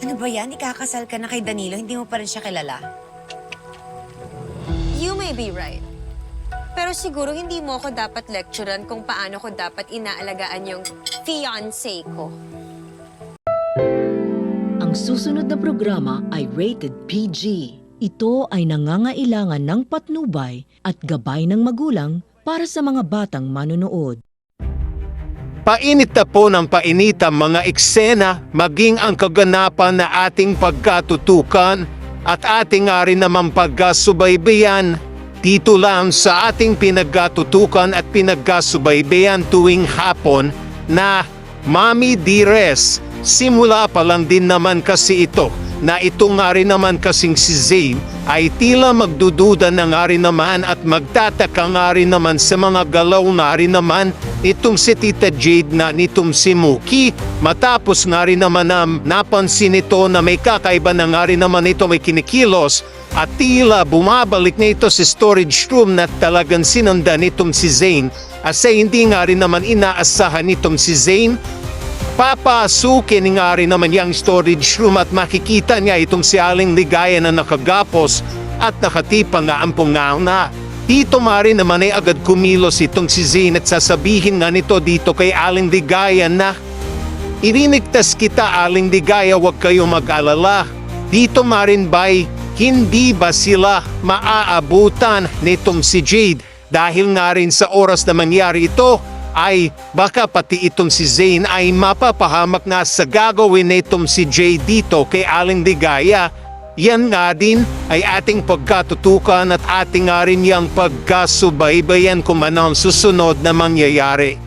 Ano ba yan? Ikakasal ka na kay Danilo, hindi mo pa rin siya kilala? You may be right. Pero siguro hindi mo ako dapat lecturean kung paano ko dapat inaalagaan yung fiancé ko. Ang susunod na programa ay rated PG. Ito ay nangangailangan ng patnubay at gabay ng magulang para sa mga batang manonood. Painit na po ng painit ang mga eksena, maging ang kaganapan na ating pagkatutukan at ating rin naman pagkasubaybayan dito lang sa ating pinagkatutukan at pinagkasubaybayan tuwing hapon na Mami Dearest. Simula pa lang din naman kasi ito na ito nga rin naman kasing si Zane ay tila magdududa na nga rin naman at magtataka nga rin naman sa mga galaw na rin naman itong si Tita Jade na nitong si Mookie. Matapos nga rin naman na napansin ito na may kakaiba na nga rin naman ito may kinikilos at tila bumabalik na ito sa storage room na talagang sinundan nitong si Zane asa hindi nga rin naman inaasahan nitong si Zane. Papasukin nga rin naman yung storage room at makikita niya itong si Aling Ligaya na nakagapos at nakatipa nga ang pungaw na. Dito nga rin naman ay agad kumilos itong si Zane at sasabihin nga nito dito kay Aling Ligaya na irinigtas kita Aling Ligaya, huwag kayo mag-alala. Dito nga rin ba'y hindi ba sila maaabutan nitong si Jade dahil nga rin sa oras na mangyari ito ay baka pati itong si Zane ay mapapahamak na sa gagawin nitong si Jay dito kay Aling Ligaya. Yan nga din ay ating pagkatutukan at ating nga rin yung pagkasubaybayan kung ano ang susunod na mangyayari.